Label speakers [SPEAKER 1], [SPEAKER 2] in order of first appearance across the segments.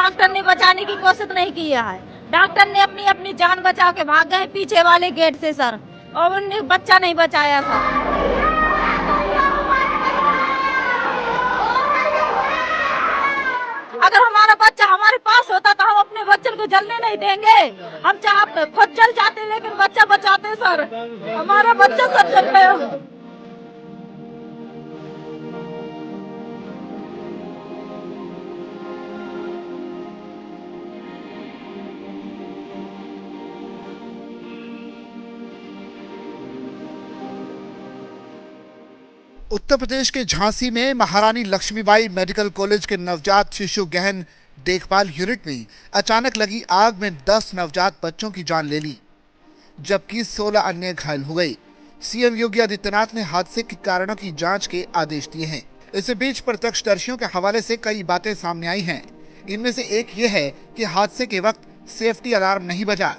[SPEAKER 1] Doctor ने बचाने की कोशिश नहीं किया है। डॉक्टर ने अपनी अपनी जान बचा के भाग गए पीछे वाले गेट से सर, और उन्होंने बच्चा नहीं बचाया सर। अगर हमारा बच्चा हमारे पास होता तो हम अपने बच्चे को जलने नहीं देंगे। हम चाहे खुद जल जाते लेकिन बच्चा बचाते सर। हमारा बच्चा सर जल गया।
[SPEAKER 2] उत्तर प्रदेश के झांसी में महारानी लक्ष्मीबाई मेडिकल कॉलेज के नवजात शिशु गहन देखभाल यूनिट में अचानक लगी आग में 10 नवजात बच्चों की जान ले ली, जबकि 16 अन्य घायल हो गए। सीएम योगी आदित्यनाथ ने हादसे के कारणों की जांच के आदेश दिए हैं। इस बीच प्रत्यक्षदर्शियों के हवाले से कई बातें सामने आई हैं। इनमें से एक ये है कि हादसे के वक्त सेफ्टी अलार्म नहीं बजा।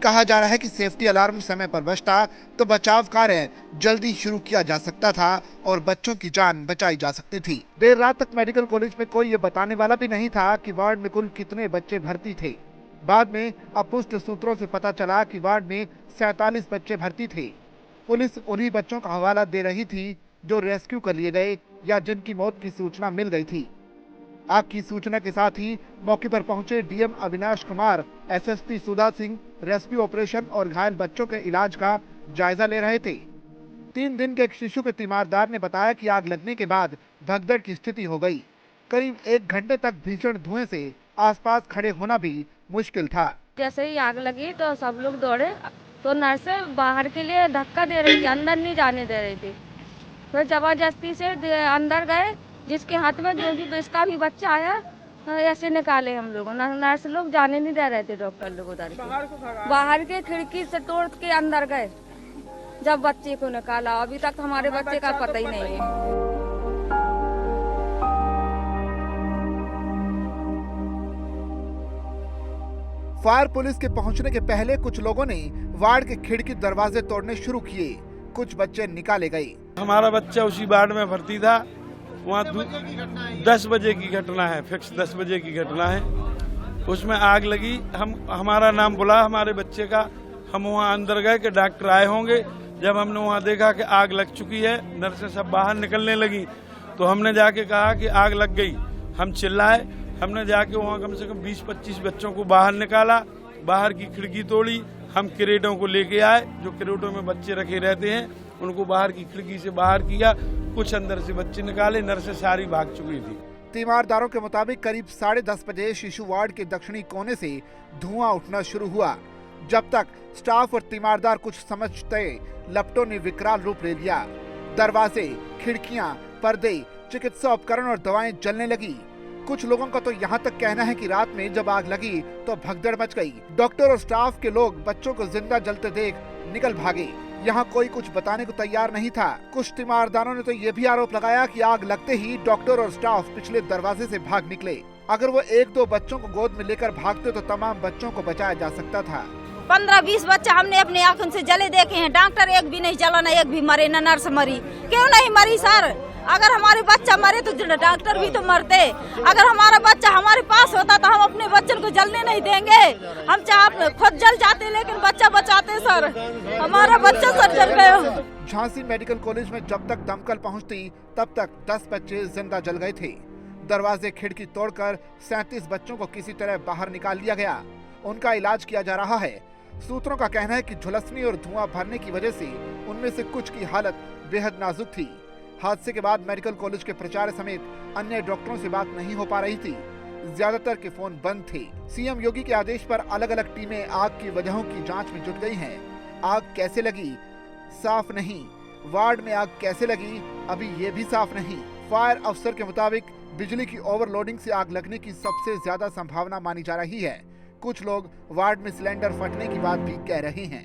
[SPEAKER 2] कहा जा रहा है कि सेफ्टी अलार्म समय पर बजता तो बचाव कार्य जल्दी शुरू किया जा सकता था और बच्चों की जान बचाई जा सकती थी। देर रात तक मेडिकल कॉलेज में कोई ये बताने वाला भी नहीं था कि वार्ड में कुल कितने बच्चे भर्ती थे। बाद में अपुष्ट सूत्रों से पता चला कि वार्ड में 47 बच्चे भर्ती थे। पुलिस उन्हीं बच्चों का हवाला दे रही थी जो रेस्क्यू कर लिए गए या जिनकी मौत की सूचना मिल गई थी। आग की सूचना के साथ ही मौके पर पहुंचे DM Avinash Kumar, SSP Sudha Singh rescue operation और घायल बच्चों के इलाज का जायजा ले रहे थे। 3 दिन के एक शिशु के तीमारदार ने बताया कि आग लगने के बाद भगदड़ की स्थिति हो गई। करीब 1 घंटे तक भीषण धुएं से आसपास खड़े होना भी मुश्किल था।
[SPEAKER 3] जैसे ही आग लगी तो सब लोग दौड़े, तो नर्सें बाहर के लिए धक्का दे रही थी, अंदर नहीं जाने दे रही थी। फिर जबरदस्ती से अंदर गए, जिसके हाथ में जो भी इसका भी बच्चा आया ऐसे निकाले हम लोग। नर्स लोग जाने नहीं दे रहे थे, डॉक्टर लोग उधर बाहर के खिड़की से तोड़ के अंदर गए जब बच्चे को निकाला। अभी तक हमारे बच्चे का पता ही नहीं है।
[SPEAKER 2] फायर पुलिस के पहुंचने के पहले कुछ लोगों ने वार्ड के खिड़की दरवाजे तोड़ने शुरू किए। कुछ बच्चे निकाले गए।
[SPEAKER 4] हमारा बच्चा उसी वार्ड में भर्ती था। वहाँ 10 बजे की घटना है, फिक्स 10 बजे की घटना है। उसमें आग लगी। हमारा नाम बुला हमारे बच्चे का। हम वहाँ अंदर गए कि डॉक्टर आए होंगे। जब हमने वहाँ देखा कि आग लग चुकी है, नर्सें सब बाहर निकलने लगी, तो हमने जाके कहा कि आग लग गई। हम चिल्लाए। हमने जाके वहाँ कम से कम 20-25 बच्चों को बाहर निकाला, बाहर की खिड़की तोड़ी। हम क्रेटों को लेके आए, जो क्रेटों में बच्चे रखे रहते हैं, उनको बाहर की खिड़की से बाहर किया। कुछ अंदर से बच्चे निकाले। नर्सें सारी भाग चुकी थी।
[SPEAKER 2] तीमारदारों के मुताबिक करीब 10:30 बजे शिशु वार्ड के दक्षिणी कोने से धुआं उठना शुरू हुआ। जब तक स्टाफ और तीमारदार कुछ समझते, लपटों ने विकराल रूप ले लिया। दरवाजे, खिड़कियां, पर्दे, चिकित्सा उपकरण और दवाएं जलने लगी। कुछ लोगों का तो यहाँ तक कहना है कि रात में जब आग लगी तो भगदड़ मच गई। डॉक्टर और स्टाफ के लोग बच्चों को जिंदा जलते देख निकल भागे। यहाँ कोई कुछ बताने को तैयार नहीं था। कुछ तीमारदारों ने तो ये भी आरोप लगाया कि आग लगते ही डॉक्टर और स्टाफ पिछले दरवाजे से भाग निकले। अगर वो 1-2 बच्चों को गोद में लेकर भागते तो तमाम बच्चों को बचाया जा सकता था।
[SPEAKER 1] 15-20 बच्चा हमने अपने आंखों से जले देखे हैं। डॉक्टर एक भी नहीं चला, न एक भी मरे, न नर्स मरी। क्यों नहीं मरी सर? अगर हमारे बच्चा मरे तो डॉक्टर भी तो मरते। अगर हमारा बच्चा हमारे पास होता तो हम अपने बच्चों को जलने नहीं देंगे। हम चाहे खुद जल जाते लेकिन बच्चा बचाते सर। हमारा बच्चा सर जल गया।
[SPEAKER 2] झांसी मेडिकल कॉलेज में जब तक दमकल पहुंचती तब तक 10 बच्चे जिंदा जल गए थे। दरवाजे खिड़की तोड़कर 37 बच्चों को किसी तरह बाहर निकाल लिया गया। उनका इलाज किया जा रहा है। सूत्रों का कहना है कि झुलसने और धुआं भरने की वजह से उनमें से कुछ की हालत बेहद नाजुक थी। हादसे के बाद मेडिकल कॉलेज के प्राचार्य समेत अन्य डॉक्टरों से बात नहीं हो पा रही थी। ज्यादातर के फोन बंद थे। सीएम योगी के आदेश पर अलग अलग टीमें आग की वजहों की जांच में जुट गई हैं। आग कैसे लगी साफ नहीं। वार्ड में आग कैसे लगी अभी ये भी साफ नहीं। फायर अफसर के मुताबिक बिजली की ओवरलोडिंग से आग लगने की सबसे ज्यादा संभावना मानी जा रही है। कुछ लोग वार्ड में सिलेंडर फटने की बात भी कह रहे हैं।